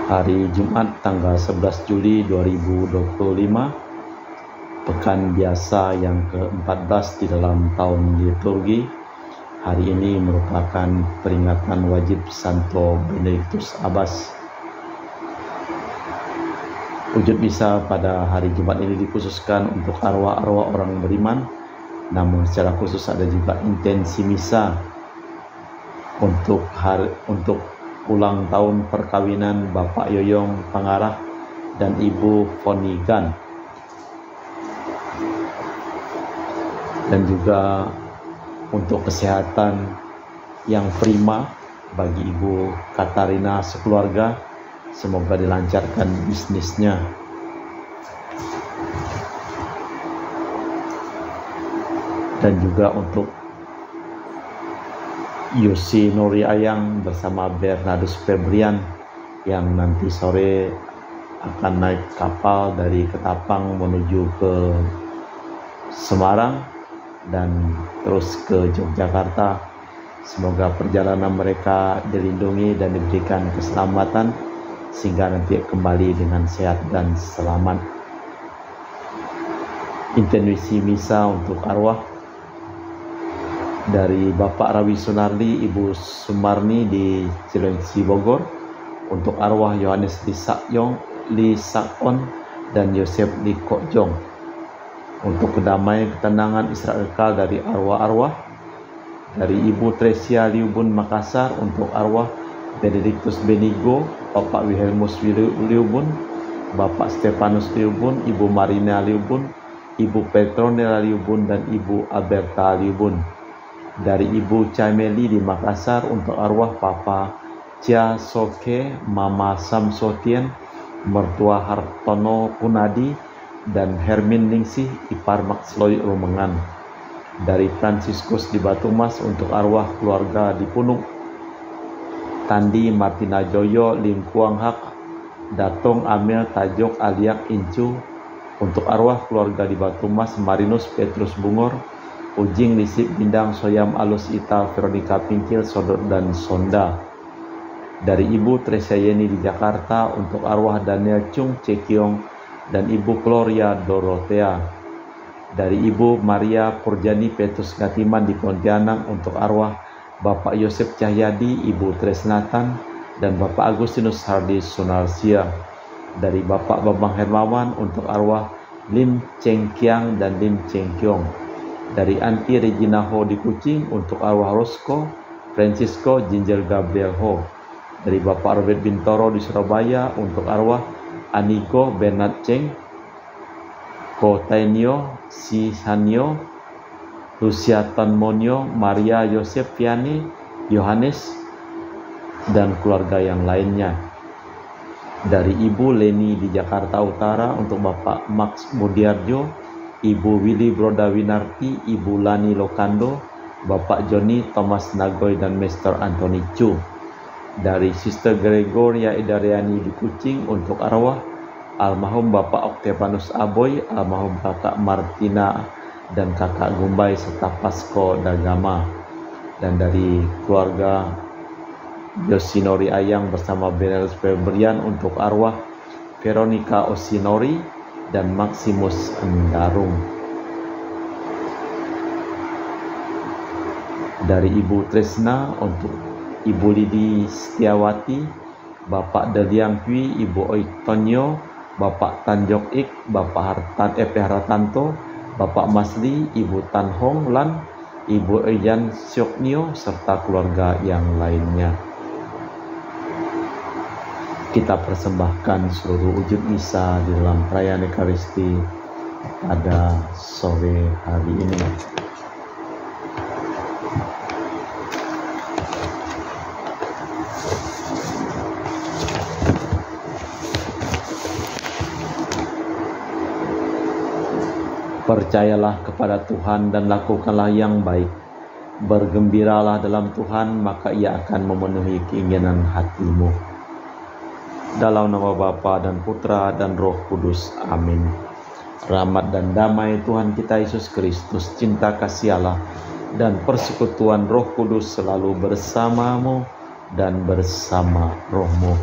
Hari Jumat tanggal 11 Juli 2025, pekan biasa yang ke-14 di dalam tahun liturgi. Hari ini merupakan peringatan wajib Santo Benedictus Abbas. Wujud misa pada hari Jumat ini dikhususkan untuk arwah-arwah orang beriman, namun secara khusus ada juga intensi misa untuk ulang tahun perkawinan Bapak Yoyong Pangarah dan Ibu Fonigan, dan juga untuk kesehatan yang prima bagi Ibu Katarina sekeluarga. Semoga dilancarkan bisnisnya. Dan juga untuk Yosi Nori Ayang bersama Bernardus Febrian yang nanti sore akan naik kapal dari Ketapang menuju ke Semarang dan terus ke Yogyakarta. Semoga perjalanan mereka dilindungi dan diberikan keselamatan sehingga nanti kembali dengan sehat dan selamat. Intensi misa untuk arwah dari Bapak Rawi Sunardi, Ibu Sumarni di Cilengsi Bogor, untuk arwah Yohanes Lisakon dan Yosef Likokjong, untuk kedamaian ketenangan Israel kekal dari arwah-arwah dari Ibu Tresia Liubun Makassar, untuk arwah Benedictus Benigo, Bapak Wilhelmus Liubun, Bapak Stefanus Liubun, Ibu Marina Liubun, Ibu Petronella Liubun, dan Ibu Alberta Liubun. Dari Ibu Caimeli di Makassar, untuk arwah Papa Cia Soke, Mama Samsotien, Mertua Hartono Punadi, dan Hermin Ningsih, ipar Maksloy Rumengan. Dari Fransiskus di Batumas, untuk arwah keluarga di Punuk, Tandi Martina Joyo Lingkuang Hak, Datong Amel Tajok Aliak Incu. Untuk arwah keluarga di Batumas, Marinus Petrus Bungor, Ujing Lisip Bindang Soyam Alus Ita Veronica Pinkil Sodor dan Sonda. Dari Ibu Tresia Yeni di Jakarta, untuk arwah Daniel Chung Cekiong dan Ibu Gloria Dorothea. Dari Ibu Maria Purjani Petrus Ngatiman di Pontianak, untuk arwah Bapak Yosef Cahyadi, Ibu Tresnatan, dan Bapak Agustinus Hardi Sunarsia. Dari Bapak Bambang Hermawan, untuk arwah Lim Cheng Kiang dan Lim Cheng Kiong. Dari Anti Regina Ho di Kucing, untuk arwah Rosco Francisco Ginger Gabriel Ho. Dari Bapak Robert Bintoro di Surabaya, untuk arwah Anigo Bernard Cheng, Ko Tainio Sihanyo, Lucia Tanmonio, Maria Yosef Piani, Yohanes, dan keluarga yang lainnya. Dari Ibu Leni di Jakarta Utara, untuk Bapak Max Budiarjo, Ibu Willy Brodawinarti, Ibu Lani Lokando, Bapak Joni Thomas Nagoy, dan Mr. Anthony Chu. Dari Sister Gregoria Idariani di Kucing, untuk arwah almarhum Bapak Octavianus Aboy, almarhum Kakak Martina dan Kakak Gumbay, serta Pasko Dagama. Dan dari keluarga Yosinori Ayang bersama Bernardus Febrian, untuk arwah Veronica Osinori dan Maximus Endarung. Dari Ibu Tresna, untuk Ibu Lidi Setiawati, Bapak Deliang Hui, Ibu Oitonyo, Bapak Tanjok Ik, Bapak Haratanto, Bapak Masli, Ibu Tan Hong Lan, Ibu Ejan Syoknio, serta keluarga yang lainnya. Kita persembahkan seluruh wujud misa di dalam perayaan Ekaristi pada sore hari ini. Percayalah kepada Tuhan dan lakukanlah yang baik. Bergembiralah dalam Tuhan, maka Ia akan memenuhi keinginan hatimu. Dalam nama Bapa dan Putra dan Roh Kudus. Amin. Rahmat dan damai Tuhan kita Yesus Kristus, cinta kasih Allah, dan persekutuan Roh Kudus selalu bersamamu dan bersama rohmu.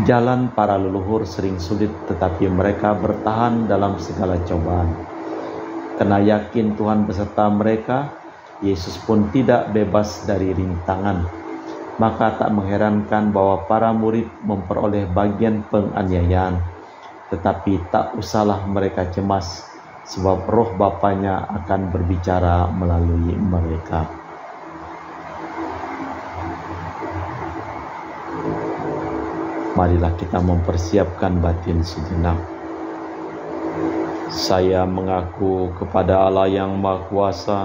Jalan para leluhur sering sulit, tetapi mereka bertahan dalam segala cobaan. Karena yakin Tuhan beserta mereka, Yesus pun tidak bebas dari rintangan. Maka tak mengherankan bahwa para murid memperoleh bagian penganiayaan. Tetapi tak usahlah mereka cemas, sebab roh Bapanya akan berbicara melalui mereka. Marilah kita mempersiapkan batin sejenak. Saya mengaku kepada Allah yang Maha Kuasa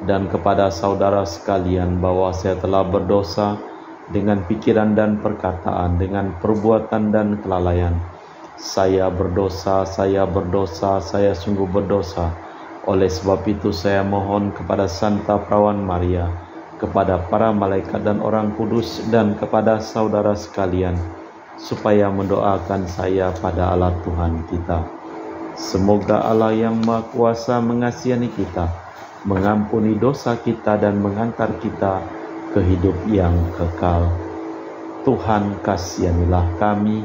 dan kepada saudara sekalian bahwa saya telah berdosa dengan pikiran dan perkataan, dengan perbuatan dan kelalaian. Saya berdosa, saya sungguh berdosa. Oleh sebab itu saya mohon kepada Santa Perawan Maria, kepada para malaikat dan orang kudus, dan kepada saudara sekalian, supaya mendoakan saya pada Allah Tuhan kita. Semoga Allah yang Maha Kuasa mengasihani kita, mengampuni dosa kita, dan menghantar kita ke hidup yang kekal. Tuhan kasihanilah kami,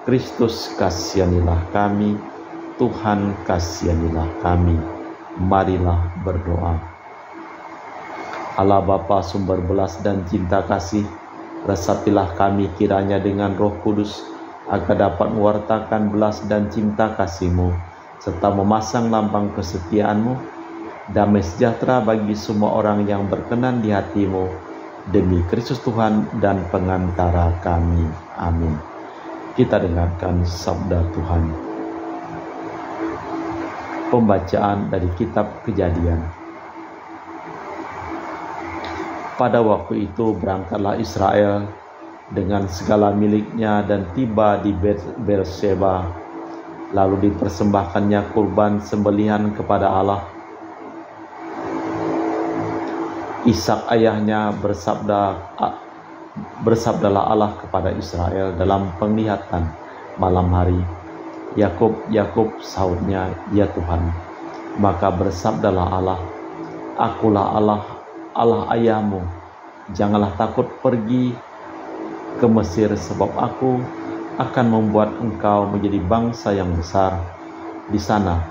Kristus kasihanilah kami, Tuhan kasihanilah kami. Marilah berdoa. Allah Bapa sumber belas dan cinta kasih, resapilah kami kiranya dengan Roh Kudus, agar dapat mewartakan belas dan cinta kasih-Mu, serta memasang lambang kesetiaan-Mu, damai sejahtera bagi semua orang yang berkenan di hati-Mu, demi Kristus Tuhan dan pengantara kami. Amin. Kita dengarkan sabda Tuhan. Pembacaan dari kitab Kejadian. Pada waktu itu berangkatlah Israel dengan segala miliknya dan tiba di Berseba. Lalu dipersembahkannya kurban sembelihan kepada Allah. Ishak ayahnya bersabdalah Allah kepada Israel dalam penglihatan malam hari. Yakub, Yakub, sahutnya, ya Tuhan. Maka bersabdalah Allah, Akulah Allah, Allah ayahmu. Janganlah takut pergi ke Mesir, sebab aku akan membuat engkau menjadi bangsa yang besar. Di sana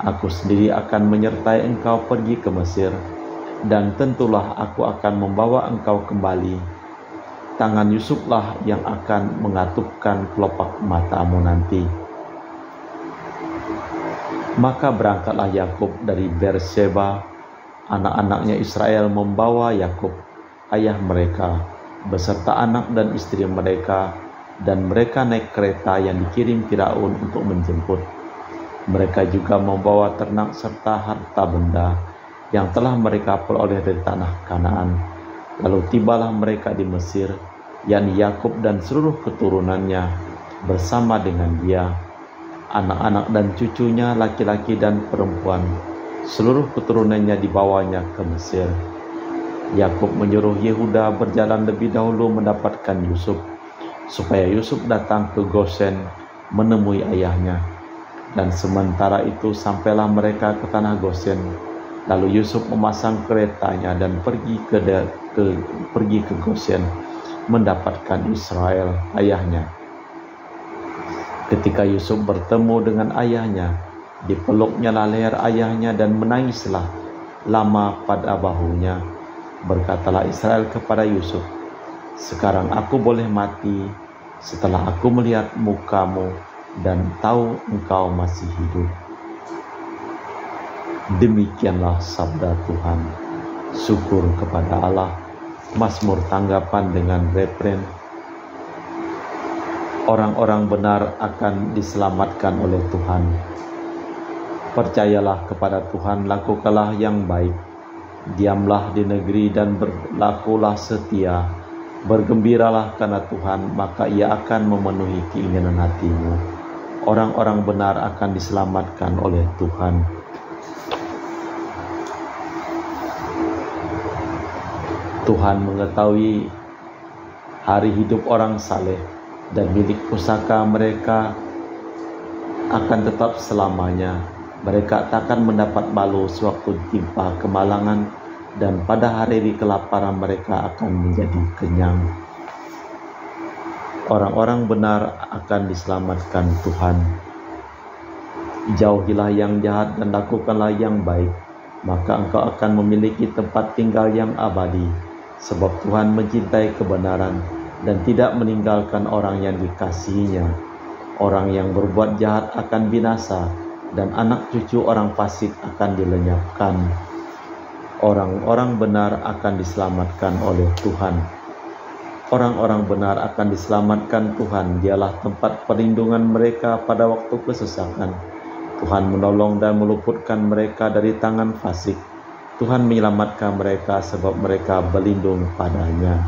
aku sendiri akan menyertai engkau pergi ke Mesir, dan tentulah aku akan membawa engkau kembali. Tangan Yusuflah yang akan mengatupkan kelopak matamu nanti. Maka berangkatlah Yakub dari Berseba. Anak-anaknya Israel membawa Yakub, ayah mereka, beserta anak dan istri mereka, dan mereka naik kereta yang dikirim Firaun untuk menjemput. Mereka juga membawa ternak serta harta benda yang telah mereka peroleh dari tanah Kanaan. Lalu tibalah mereka di Mesir, yakni Yakub dan seluruh keturunannya bersama dengan dia, anak-anak dan cucunya laki-laki dan perempuan, seluruh keturunannya dibawanya ke Mesir. Yakub menyuruh Yehuda berjalan lebih dahulu mendapatkan Yusuf, supaya Yusuf datang ke Gosen menemui ayahnya. Dan sementara itu sampailah mereka ke tanah Gosen. Lalu Yusuf memasang keretanya dan pergi ke Gosen mendapatkan Israel ayahnya. Ketika Yusuf bertemu dengan ayahnya, dipeluknya leher ayahnya dan menangislah lama pada bahunya. Berkatalah Israel kepada Yusuf, Sekarang aku boleh mati setelah aku melihat mukamu dan tahu engkau masih hidup. Demikianlah sabda Tuhan. Syukur kepada Allah. Mazmur tanggapan dengan refren. Orang-orang benar akan diselamatkan oleh Tuhan. Percayalah kepada Tuhan, lakukanlah yang baik. Diamlah di negeri dan berlakulah setia. Bergembiralah karena Tuhan, maka Ia akan memenuhi keinginan hatimu. Orang-orang benar akan diselamatkan oleh Tuhan. Tuhan mengetahui hari hidup orang saleh, dan milik pusaka mereka akan tetap selamanya. Mereka takkan mendapat malu sewaktu ditimpa kemalangan, dan pada hari kelaparan mereka akan menjadi kenyang. Orang-orang benar akan diselamatkan Tuhan. Jauhilah yang jahat dan lakukanlah yang baik, maka engkau akan memiliki tempat tinggal yang abadi, sebab Tuhan mencintai kebenaran dan tidak meninggalkan orang yang dikasihinya. Orang yang berbuat jahat akan binasa, dan anak cucu orang fasik akan dilenyapkan. Orang-orang benar akan diselamatkan oleh Tuhan. Orang-orang benar akan diselamatkan Tuhan, dialah tempat perlindungan mereka pada waktu kesesakan. Tuhan menolong dan meluputkan mereka dari tangan fasik. Tuhan menyelamatkan mereka sebab mereka berlindung padanya.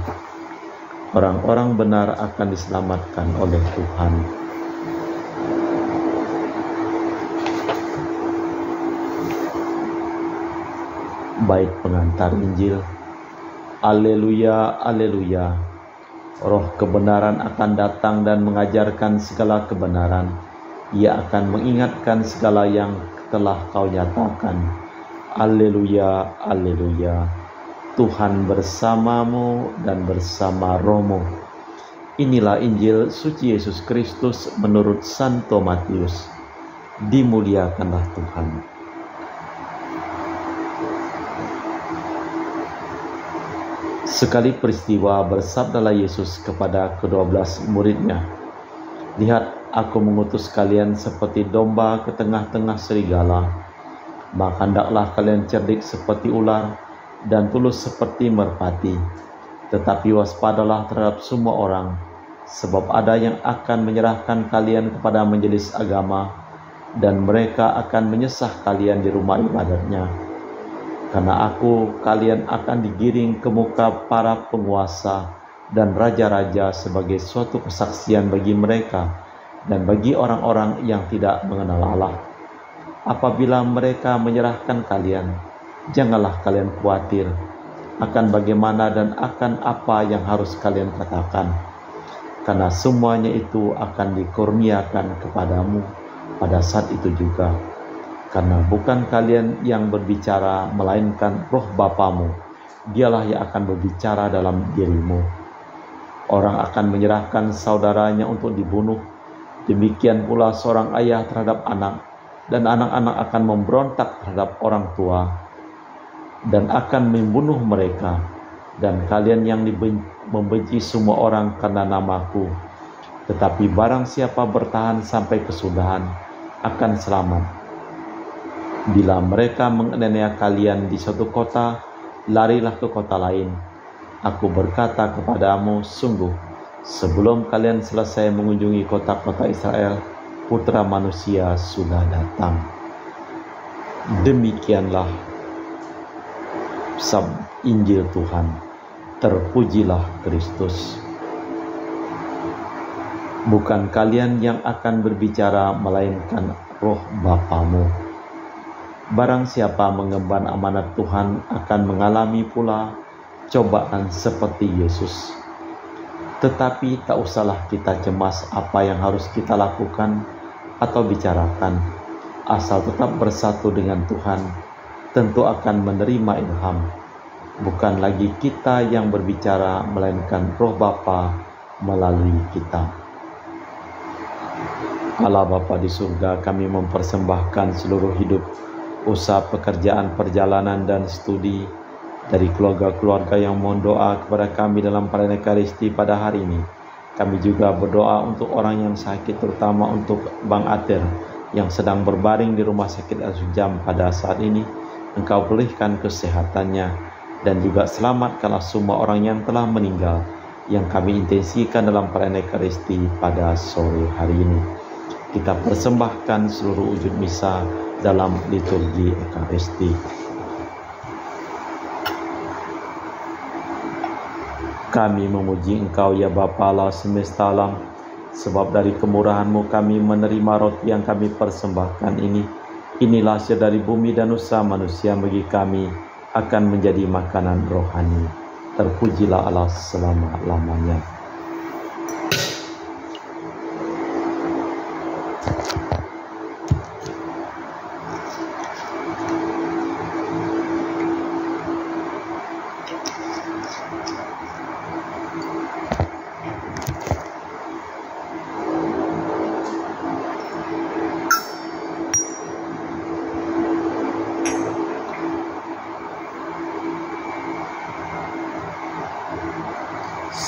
Orang-orang benar akan diselamatkan oleh Tuhan. Bait pengantar Injil. Alleluia, alleluia. Roh kebenaran akan datang dan mengajarkan segala kebenaran. Ia akan mengingatkan segala yang telah kau nyatakan. Alleluia, alleluia. Tuhan bersamamu dan bersama rohmu. Inilah Injil suci Yesus Kristus menurut Santo Matius. Dimuliakanlah Tuhan. Sekali peristiwa bersabdalah Yesus kepada ke-12 muridnya, "Lihat, aku mengutus kalian seperti domba ke tengah-tengah serigala. Maka hendaklah kalian cerdik seperti ular dan tulus seperti merpati. Tetapi waspadalah terhadap semua orang, sebab ada yang akan menyerahkan kalian kepada majelis agama, dan mereka akan menyesah kalian di rumah ibadatnya. Karena kalian akan digiring ke muka para penguasa dan raja-raja sebagai suatu kesaksian bagi mereka dan bagi orang-orang yang tidak mengenal Allah. Apabila mereka menyerahkan kalian, janganlah kalian khawatir akan bagaimana dan akan apa yang harus kalian katakan, karena semuanya itu akan dikurniakan kepadamu pada saat itu juga. Karena bukan kalian yang berbicara, melainkan roh Bapamu, dialah yang akan berbicara dalam dirimu. Orang akan menyerahkan saudaranya untuk dibunuh, demikian pula seorang ayah terhadap anak, dan anak-anak akan memberontak terhadap orang tua, dan akan membunuh mereka. Dan kalian yang membenci semua orang karena namaku, tetapi barang siapa bertahan sampai kesudahan, akan selamat. Bila mereka menganiaya kalian di suatu kota, larilah ke kota lain. Aku berkata kepadamu, sungguh, sebelum kalian selesai mengunjungi kota-kota Israel, Putra Manusia sudah datang." Demikianlah Injil Tuhan. Terpujilah Kristus. Bukan kalian yang akan berbicara, melainkan roh Bapamu. Barang siapa mengemban amanat Tuhan akan mengalami pula cobaan seperti Yesus. Tetapi tak usahlah kita cemas apa yang harus kita lakukan atau bicarakan. Asal tetap bersatu dengan Tuhan, tentu akan menerima ilham. Bukan lagi kita yang berbicara, melainkan roh Bapa melalui kita. Allah Bapa di surga, kami mempersembahkan seluruh hidup, usaha, pekerjaan, perjalanan, dan studi dari keluarga-keluarga yang mohon doa kepada kami dalam perayaan Ekaristi pada hari ini. Kami juga berdoa untuk orang yang sakit, terutama untuk Bang Ater yang sedang berbaring di rumah sakit Al-Sujam pada saat ini. Engkau pulihkan kesehatannya, dan juga selamatkanlah semua orang yang telah meninggal yang kami intensikan dalam perayaan Ekaristi pada sore hari ini. Kita persembahkan seluruh wujud misa dalam liturgi Ekaristi. Kami memuji Engkau ya Bapa Allah semesta alam, sebab dari kemurahan-Mu kami menerima roti yang kami persembahkan ini. Inilah hasil dari bumi dan usaha manusia bagi kami akan menjadi makanan rohani. Terpujilah Allah selama-lamanya.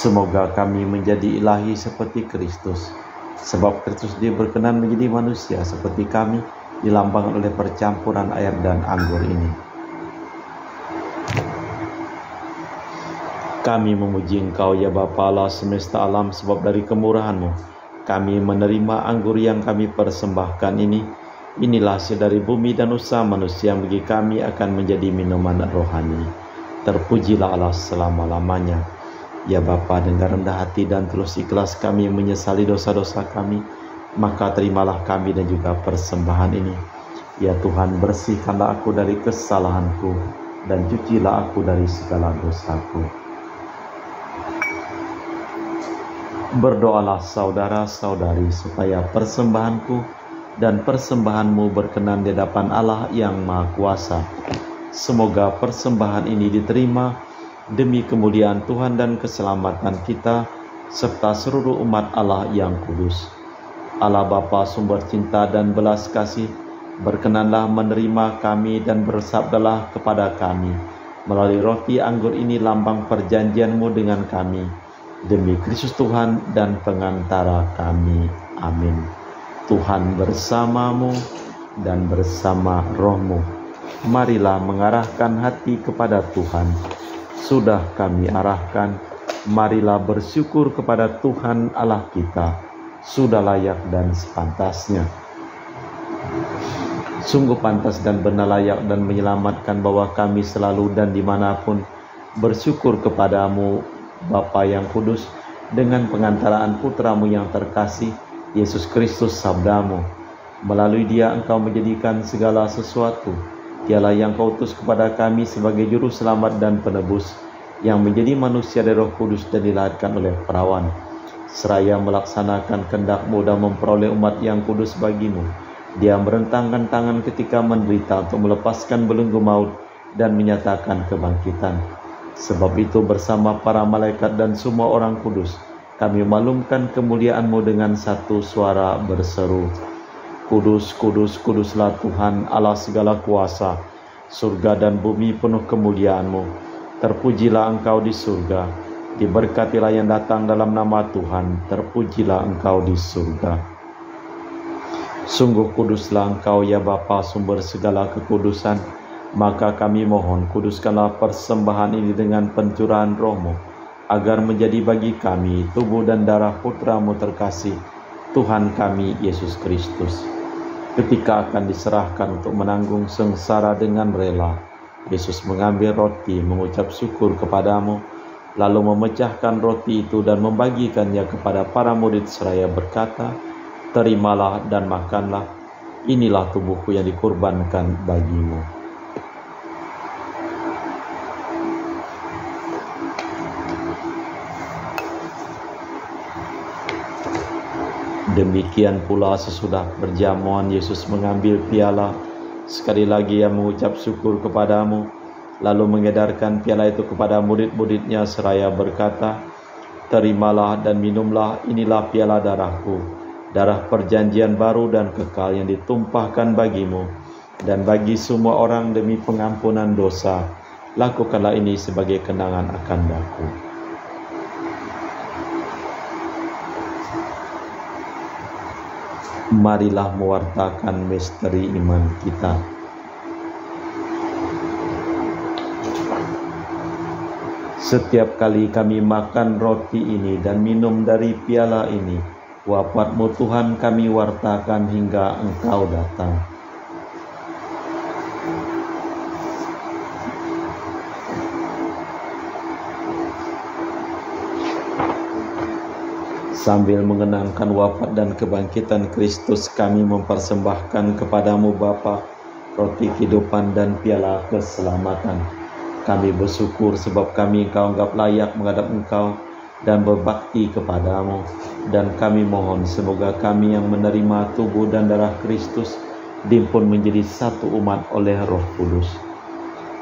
Semoga kami menjadi ilahi seperti Kristus, sebab Kristus dia berkenan menjadi manusia seperti kami, dilambangkan oleh percampuran air dan anggur ini. Kami memuji Engkau ya Bapa Allah semesta alam, sebab dari kemurahan-Mu kami menerima anggur yang kami persembahkan ini. Inilah hasil dari bumi dan usaha manusia yang bagi kami akan menjadi minuman rohani. Terpujilah Allah selama-lamanya. Ya Bapa, dengan rendah hati dan tulus ikhlas kami menyesali dosa-dosa kami, maka terimalah kami dan juga persembahan ini. Ya Tuhan, bersihkanlah aku dari kesalahanku dan cucilah aku dari segala dosaku. Berdoalah saudara-saudari supaya persembahanku dan persembahanmu berkenan di hadapan Allah yang Maha Kuasa. Semoga persembahan ini diterima demi kemuliaan Tuhan dan keselamatan kita serta seluruh umat Allah yang kudus. Allah Bapa sumber cinta dan belas kasih, berkenanlah menerima kami dan bersabdalah kepada kami melalui roti anggur ini lambang perjanjian-Mu dengan kami, demi Kristus Tuhan dan pengantara kami. Amin. Tuhan bersamamu dan bersama rohmu. Marilah mengarahkan hati kepada Tuhan. Sudah kami arahkan, marilah bersyukur kepada Tuhan Allah kita. Sudah layak dan sepantasnya. Sungguh pantas dan benar layak dan menyelamatkan bahwa kami selalu dan dimanapun bersyukur kepadamu, Bapa yang kudus, dengan pengantaraan Putramu yang terkasih, Yesus Kristus sabdamu. Melalui dia Engkau menjadikan segala sesuatu. Dialah yang Kau utus kepada kami sebagai juru selamat dan penebus, yang menjadi manusia dari Roh Kudus dan dilahirkan oleh perawan, seraya melaksanakan kehendak-Mu dan memperoleh umat yang kudus bagimu. Dia merentangkan tangan ketika menderita untuk melepaskan belenggu maut dan menyatakan kebangkitan. Sebab itu bersama para malaikat dan semua orang kudus, kami maklumkan kemuliaan-Mu dengan satu suara berseru, Kudus, kudus, kuduslah Tuhan Allah segala kuasa. Surga dan bumi penuh kemuliaan-Mu. Terpujilah Engkau di surga. Diberkatilah yang datang dalam nama Tuhan. Terpujilah Engkau di surga. Sungguh kuduslah Engkau ya Bapa, sumber segala kekudusan. Maka kami mohon, kuduskanlah persembahan ini dengan pencurahan Roh-Mu, agar menjadi bagi kami tubuh dan darah Putra-Mu terkasih, Tuhan kami Yesus Kristus. Ketika akan diserahkan untuk menanggung sengsara dengan rela, Yesus mengambil roti, mengucap syukur kepadamu, lalu memecahkan roti itu dan membagikannya kepada para murid seraya berkata, terimalah dan makanlah, inilah tubuhku yang dikurbankan bagimu. Demikian pula sesudah perjamuan Yesus mengambil piala, sekali lagi Ia mengucap syukur kepadamu, lalu mengedarkan piala itu kepada murid-murid-Nya seraya berkata, terimalah dan minumlah, inilah piala darahku, darah perjanjian baru dan kekal yang ditumpahkan bagimu dan bagi semua orang demi pengampunan dosa. Lakukanlah ini sebagai kenangan akan aku. Marilah mewartakan misteri iman kita. Setiap kali kami makan roti ini dan minum dari piala ini, wafat-Mu Tuhan kami wartakan hingga Engkau datang. Sambil mengenangkan wafat dan kebangkitan Kristus, kami mempersembahkan kepadamu Bapa, roti kehidupan dan piala keselamatan. Kami bersyukur sebab kami Engkau anggap layak menghadap Engkau dan berbakti kepadamu. Dan kami mohon semoga kami yang menerima tubuh dan darah Kristus dihimpun menjadi satu umat oleh Roh Kudus.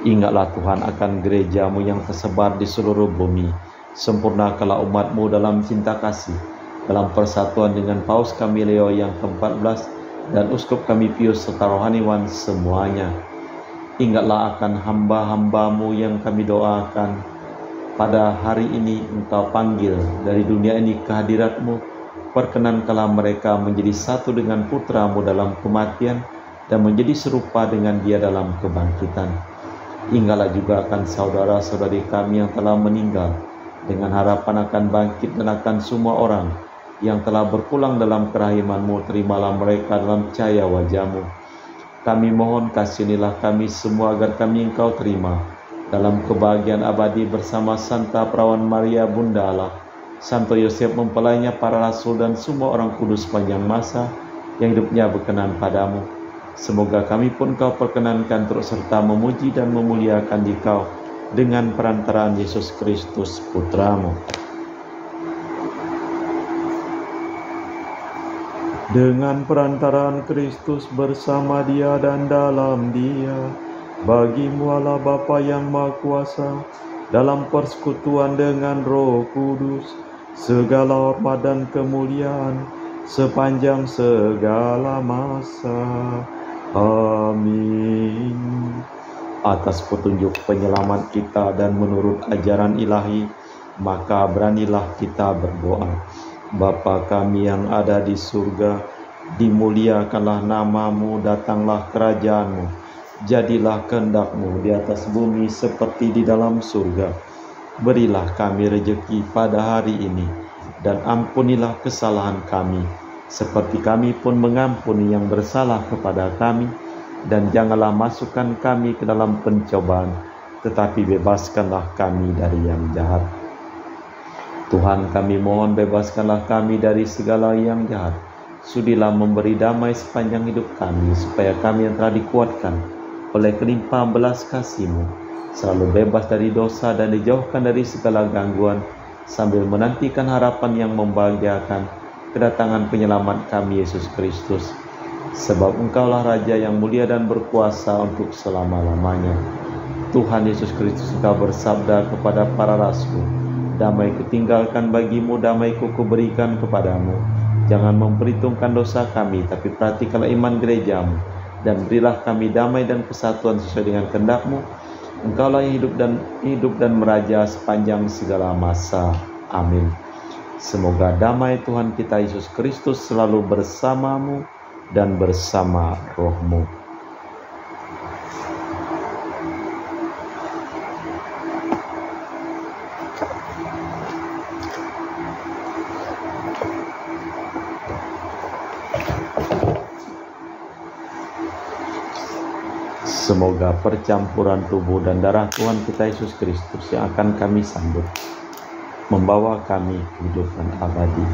Ingatlah Tuhan akan gereja-Mu yang tersebar di seluruh bumi. Sempurnakanlah umat-Mu dalam cinta kasih, dalam persatuan dengan Paus kami Leo yang ke-14 dan Uskup kami Pius serta rohaniwan semuanya. Ingatlah akan hamba-hamba-Mu yang kami doakan, pada hari ini Engkau panggil dari dunia ini ke hadirat-Mu. Perkenankanlah mereka menjadi satu dengan Putra-Mu dalam kematian dan menjadi serupa dengan Dia dalam kebangkitan. Ingatlah juga akan saudara-saudari kami yang telah meninggal, dengan harapan akan bangkit, dan akan semua orang yang telah berpulang dalam kerahiman-Mu. Terimalah mereka dalam cahaya wajah-Mu. Kami mohon kasihanilah kami semua agar kami Engkau terima dalam kebahagiaan abadi bersama Santa Perawan Maria Bunda Allah, Santo Yosef mempelainya, para rasul, dan semua orang kudus sepanjang masa yang hidupnya berkenan padamu. Semoga kami pun Kau perkenankan terus serta memuji dan memuliakan Dikau dengan perantaraan Yesus Kristus Putra-Mu. Dengan perantaraan Kristus, bersama Dia dan dalam Dia, bagi-Mu Allah Bapa yang Maha Kuasa, dalam persekutuan dengan Roh Kudus, segala hormat dan kemuliaan sepanjang segala masa. Amin. Atas petunjuk penyelamat kita dan menurut ajaran ilahi, maka beranilah kita berdoa. Bapa kami yang ada di surga, dimuliakanlah nama-Mu, datanglah kerajaan-Mu, jadilah kehendak-Mu di atas bumi seperti di dalam surga. Berilah kami rejeki pada hari ini, dan ampunilah kesalahan kami, seperti kami pun mengampuni yang bersalah kepada kami. Dan janganlah masukkan kami ke dalam pencobaan, tetapi bebaskanlah kami dari yang jahat. Tuhan, kami mohon bebaskanlah kami dari segala yang jahat. Sudilah memberi damai sepanjang hidup kami, supaya kami yang telah dikuatkan oleh kelimpahan belas kasih-Mu selalu bebas dari dosa dan dijauhkan dari segala gangguan, sambil menantikan harapan yang membahagiakan, kedatangan penyelamat kami Yesus Kristus. Sebab Engkaulah Raja yang mulia dan berkuasa untuk selama-lamanya. Tuhan Yesus Kristus, Engkau bersabda kepada para rasul, damai kutinggalkan bagimu, damai kuberikan kepadamu. Jangan memperhitungkan dosa kami, tapi perhatikanlah iman gerejamu, dan berilah kami damai dan kesatuan sesuai dengan kehendak-Mu. Engkaulah yang hidup dan meraja sepanjang segala masa. Amin. Semoga damai Tuhan kita Yesus Kristus selalu bersamamu dan bersama roh-Mu. Semoga percampuran tubuh dan darah Tuhan kita Yesus Kristus yang akan kami sambut membawa kami kehidupan abadi.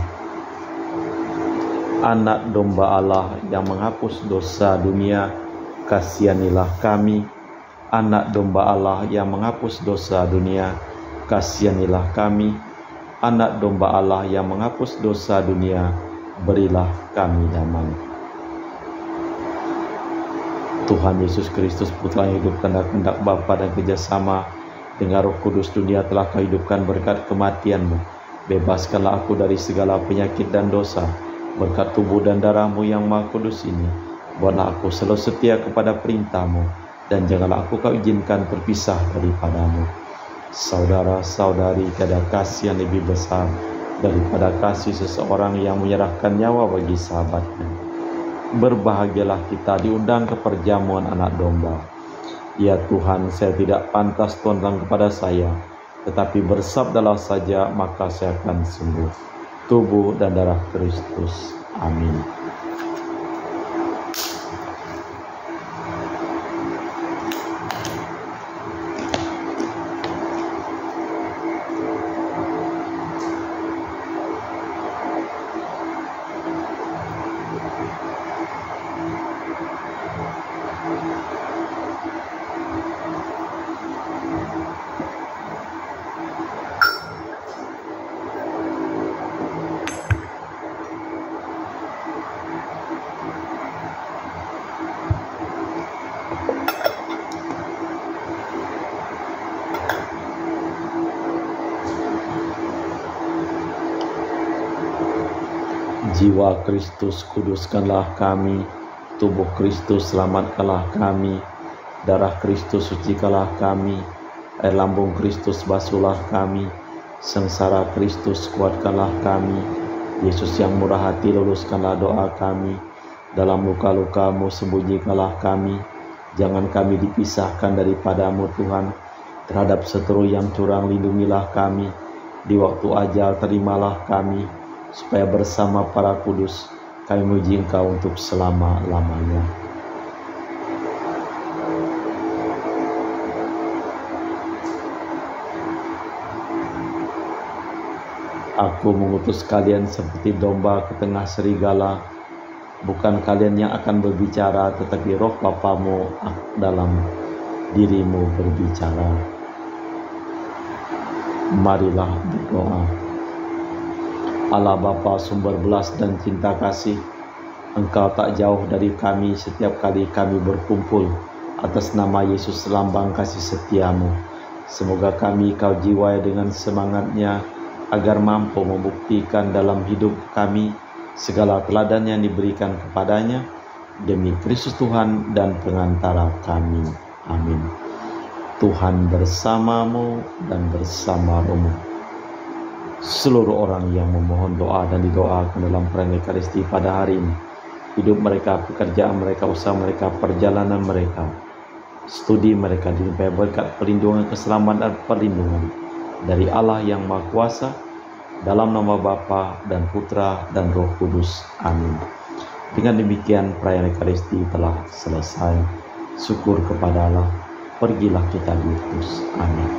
Anak domba Allah yang menghapus dosa dunia, kasihanilah kami. Anak domba Allah yang menghapus dosa dunia, kasihanilah kami. Anak domba Allah yang menghapus dosa dunia, berilah kami damai. Tuhan Yesus Kristus, Putra yang hidup kehendak Bapa dan kerjasama dengan Roh Kudus, dunia telah Kau hidupkan berkat kematian-Mu. Bebaskanlah aku dari segala penyakit dan dosa, berkat tubuh dan darah-Mu yang Maha Kudus ini. Buatlah aku selalu setia kepada perintah-Mu, dan janganlah aku Kau izinkan terpisah daripada-Mu. Saudara-saudari, tiada kasih yang lebih besar daripada kasih seseorang yang menyerahkan nyawa bagi sahabatnya. Berbahagialah kita diundang ke perjamuan anak domba. Ya Tuhan, saya tidak pantas Tuhan kepada saya, tetapi bersabdalah saja, maka saya akan sembuh. Tubuh dan darah Kristus. Amin. Jiwa Kristus, kuduskanlah kami. Tubuh Kristus, selamatkanlah kami. Darah Kristus, sucikanlah kami. Air lambung Kristus basuhlah kami. Sengsara Kristus kuatkanlah kami. Yesus yang murah hati luluskanlah doa kami. Dalam luka-luka-Mu sembunyikanlah kami. Jangan kami dipisahkan daripadamu Tuhan. Terhadap seteru yang curang lindungilah kami. Di waktu ajal terimalah kami. Supaya bersama para kudus kami memuji Engkau untuk selama-lamanya. Aku mengutus kalian seperti domba ke tengah serigala. Bukan kalian yang akan berbicara, tetapi roh Bapamu dalam dirimu berbicara. Marilah berdoa. Allah Bapa sumber belas dan cinta kasih, Engkau tak jauh dari kami setiap kali kami berkumpul atas nama Yesus lambang kasih setiamu. Semoga kami Kau jiwai dengan semangatnya agar mampu membuktikan dalam hidup kami segala teladan yang diberikan kepadanya demi Kristus Tuhan dan pengantara kami. Amin. Tuhan bersamamu dan bersama rohmu. Seluruh orang yang memohon doa dan didoakan dalam perayaan Ekaristi pada hari ini, hidup mereka, pekerjaan mereka, usaha mereka, perjalanan mereka, studi mereka dilimpahi berkat perlindungan, keselamatan dan perlindungan dari Allah yang Maha Kuasa, dalam nama Bapa dan Putra dan Roh Kudus. Amin. Dengan demikian perayaan Ekaristi telah selesai. Syukur kepada Allah. Pergilah kita diutus. Amin.